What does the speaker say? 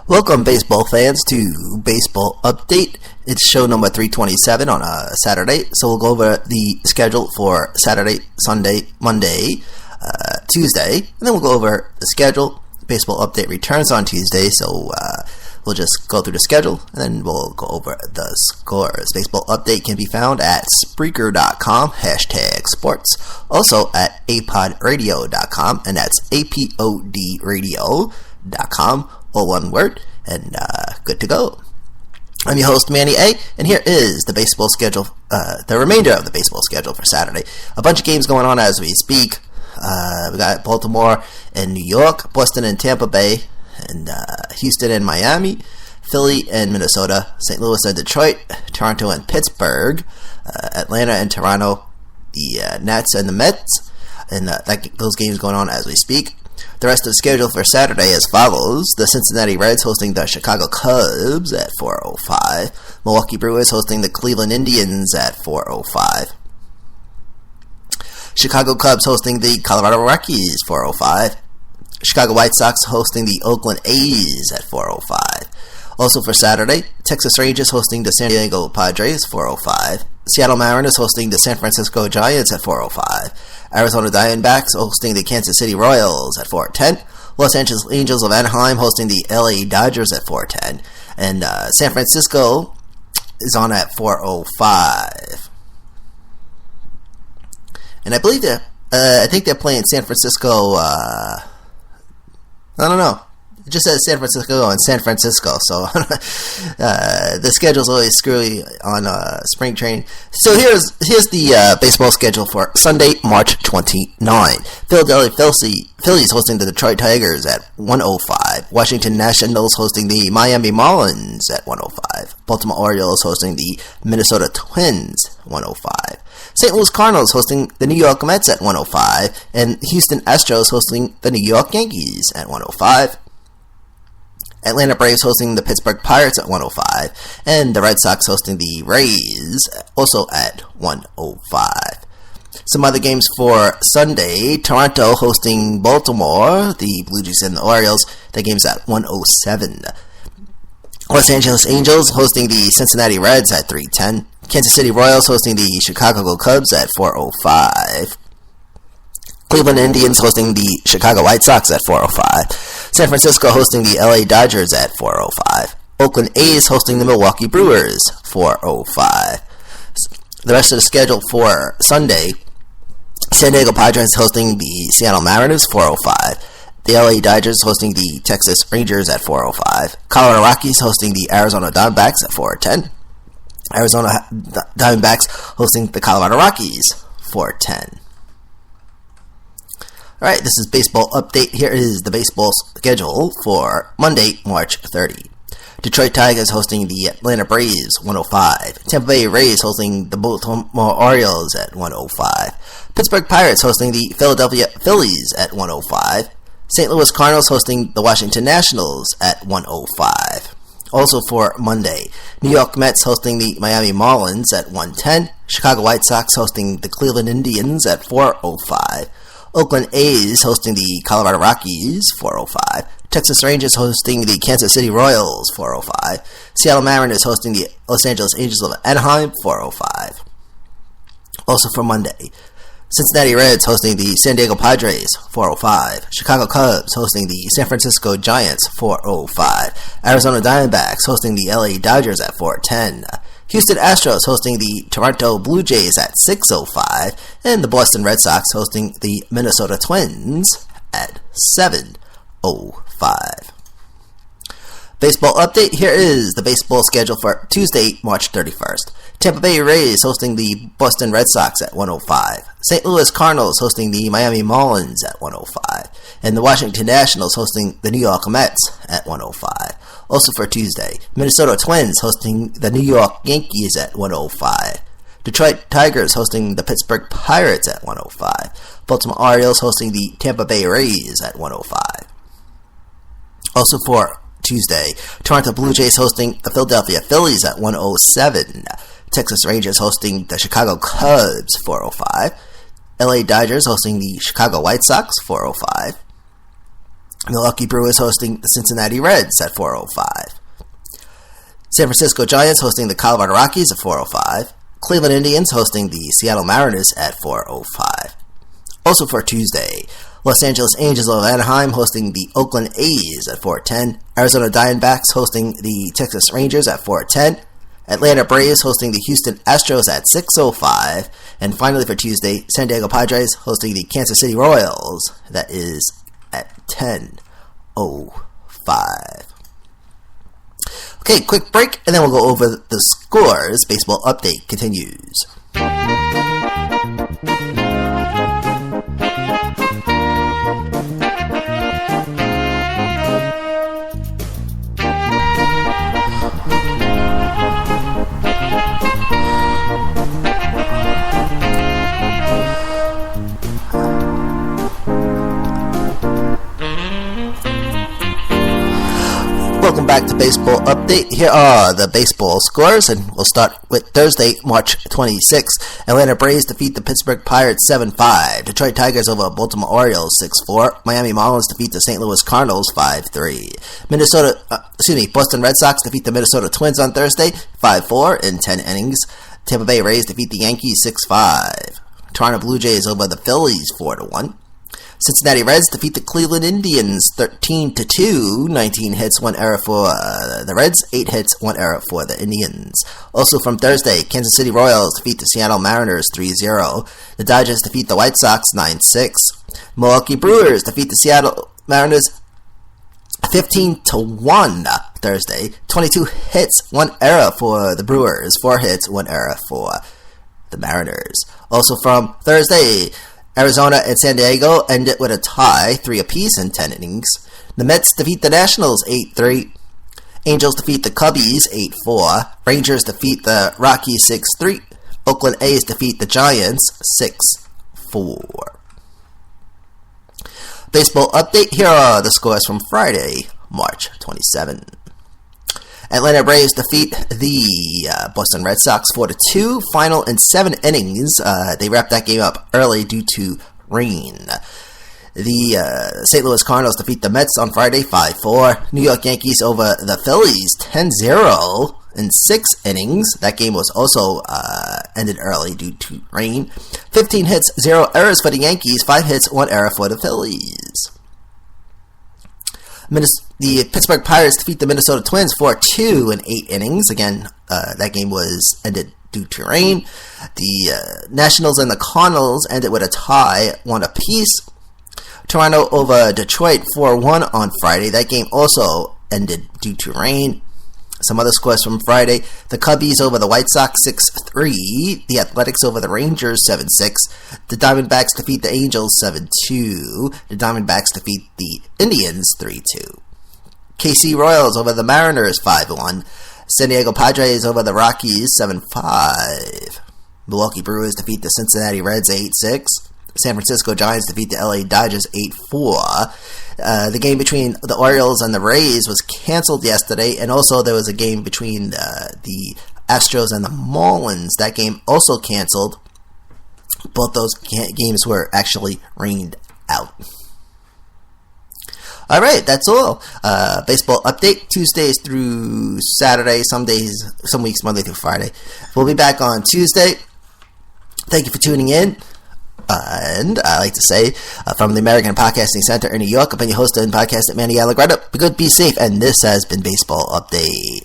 Welcome, baseball fans, to Baseball Update. It's show number 327 on a Saturday, so we'll go over the schedule for Saturday, Sunday, Monday, Tuesday, and then we'll go over the schedule. Baseball Update returns on Tuesday, so we'll just go through the schedule, and then we'll go over the scores. Baseball Update can be found at Spreaker.com, #sports, also at apodradio.com, and that's APODradio.com, all one word, and good to go. I'm your host, Manny A, and here is the baseball schedule, the remainder of the baseball schedule for Saturday. A bunch of games going on as we speak. We got Baltimore and New York, Boston and Tampa Bay, and Houston and Miami, Philly and Minnesota, St. Louis and Detroit, Toronto and Pittsburgh, Atlanta and Toronto, the Nats and the Mets, and those games going on as we speak. The rest of the schedule for Saturday as follows: the Cincinnati Reds hosting the Chicago Cubs at 4:05, Milwaukee Brewers hosting the Cleveland Indians at 4:05, Chicago Cubs hosting the Colorado Rockies 4:05, Chicago White Sox hosting the Oakland A's at 4:05. Also for Saturday, Texas Rangers hosting the San Diego Padres 4:05, Seattle Mariners hosting the San Francisco Giants at 4:05, Arizona Diamondbacks hosting the Kansas City Royals at 4:10, Los Angeles Angels of Anaheim hosting the LA Dodgers at 4:10, and San Francisco is on at 4:05. And I believe I think they're playing San Francisco. I don't know. It just says San Francisco and San Francisco, so the schedule's always screwy on spring training. So here's the baseball schedule for Sunday, March 29. Philadelphia Phillies hosting the Detroit Tigers at 1:05. Washington Nationals hosting the Miami Marlins at 1:05. Baltimore Orioles hosting the Minnesota Twins 1:05. St. Louis Cardinals hosting the New York Mets at 1:05, and Houston Astros hosting the New York Yankees at 1:05. Atlanta Braves hosting the Pittsburgh Pirates at 1:05, and the Red Sox hosting the Rays also at 1:05. Some other games for Sunday: Toronto hosting Baltimore, the Blue Jays and the Orioles. That game's at 1:07. Los Angeles Angels hosting the Cincinnati Reds at 3:10. Kansas City Royals hosting the Chicago Cubs at 4:05. Cleveland Indians hosting the Chicago White Sox at 4:05. San Francisco hosting the LA Dodgers at 4:05. Oakland A's hosting the Milwaukee Brewers 4:05. The rest of the schedule for Sunday: San Diego Padres hosting the Seattle Mariners 4:05. The LA Dodgers hosting the Texas Rangers at 4:05. Colorado Rockies hosting the Arizona Diamondbacks at 4:10. Arizona Diamondbacks hosting the Colorado Rockies 4:10. Alright, this is Baseball Update. Here is the baseball schedule for Monday, March 30. Detroit Tigers hosting the Atlanta Braves 1:05. Tampa Bay Rays hosting the Baltimore Orioles at 1:05. Pittsburgh Pirates hosting the Philadelphia Phillies at 1:05. St. Louis Cardinals hosting the Washington Nationals at 1:05. Also for Monday, New York Mets hosting the Miami Marlins at 1:10. Chicago White Sox hosting the Cleveland Indians at 4:05. Oakland A's hosting the Colorado Rockies 4:05. Texas Rangers hosting the Kansas City Royals 4:05. Seattle Mariners hosting the Los Angeles Angels of Anaheim 4:05. Also for Monday, Cincinnati Reds hosting the San Diego Padres 4:05. Chicago Cubs hosting the San Francisco Giants 4:05. Arizona Diamondbacks hosting the LA Dodgers at 4:10. Houston Astros hosting the Toronto Blue Jays at 6:05, and the Boston Red Sox hosting the Minnesota Twins at 7:05. Baseball Update. Here is the baseball schedule for Tuesday, March 31st. Tampa Bay Rays hosting the Boston Red Sox at 1:05. St. Louis Cardinals hosting the Miami Marlins at 1:05. And the Washington Nationals hosting the New York Mets at 1:05. Also for Tuesday, Minnesota Twins hosting the New York Yankees at 1:05. Detroit Tigers hosting the Pittsburgh Pirates at 1:05. Baltimore Orioles hosting the Tampa Bay Rays at 1:05. Also for Tuesday, Toronto Blue Jays hosting the Philadelphia Phillies at 1:07. Texas Rangers hosting the Chicago Cubs 4:05. LA Dodgers hosting the Chicago White Sox 4:05. Milwaukee Brewers hosting the Cincinnati Reds at 4:05. San Francisco Giants hosting the Colorado Rockies at 4:05. Cleveland Indians hosting the Seattle Mariners at 4:05. Also for Tuesday, Los Angeles Angels of Anaheim hosting the Oakland A's at 4:10. Arizona Diamondbacks hosting the Texas Rangers at 4:10. Atlanta Braves hosting the Houston Astros at 6:05. And finally for Tuesday, San Diego Padres hosting the Kansas City Royals. That is at 10:05. Okay, quick break, and then we'll go over the scores. Baseball Update continues. Welcome back to Baseball Update. Here are the baseball scores, and we'll start with Thursday, March 26th. Atlanta Braves defeat the Pittsburgh Pirates 7-5. Detroit Tigers over Baltimore Orioles 6-4. Miami Marlins defeat the St. Louis Cardinals 5-3. Boston Red Sox defeat the Minnesota Twins on Thursday 5-4 in 10 innings. Tampa Bay Rays defeat the Yankees 6-5. Toronto Blue Jays over the Phillies 4-1. Cincinnati Reds defeat the Cleveland Indians 13-2. 19 hits, 1 error for the Reds, 8 hits, 1 error for the Indians. Also from Thursday, Kansas City Royals defeat the Seattle Mariners 3-0. The Dodgers defeat the White Sox 9-6. Milwaukee Brewers defeat the Seattle Mariners 15-1 Thursday. 22 hits, 1 error for the Brewers, 4 hits, 1 error for the Mariners. Also from Thursday, Arizona and San Diego ended with a tie, 3 apiece in 10 innings. The Mets defeat the Nationals 8-3. Angels defeat the Cubbies 8-4. Rangers defeat the Rockies 6-3. Oakland A's defeat the Giants 6-4. Baseball Update. Here are the scores from Friday, March 27. Atlanta Braves defeat the Boston Red Sox 4-2. Final in 7 innings. They wrapped that game up early due to rain. The St. Louis Cardinals defeat the Mets on Friday 5-4. New York Yankees over the Phillies 10-0 in 6 innings. That game was also ended early due to rain. 15 hits, 0 errors for the Yankees. 5 hits, 1 error for the Phillies. The Pittsburgh Pirates defeat the Minnesota Twins 4-2 in 8 innings. Again, that game was ended due to rain. The Nationals and the Cardinals ended with a tie, 1 apiece. Toronto over Detroit 4-1 on Friday. That game also ended due to rain. Some other scores from Friday. The Cubbies over the White Sox 6-3. The Athletics over the Rangers 7-6. The Diamondbacks defeat the Angels 7-2. The Diamondbacks defeat the Indians 3-2. KC Royals over the Mariners 5-1. San Diego Padres over the Rockies 7-5. Milwaukee Brewers defeat the Cincinnati Reds 8-6. San Francisco Giants defeat the LA Dodgers 8-4. The game between the Orioles and the Rays was canceled yesterday, and also there was a game between the Astros and the Marlins. That game also canceled. Both those games were actually rained out. All right, that's all. Baseball Update, Tuesdays through Saturday, some weeks Monday through Friday. We'll be back on Tuesday. Thank you for tuning in. And I like to say, from the American Podcasting Center in New York, I've been your host and podcast at Manny Allegretto. Be good, be safe, and this has been Baseball Update.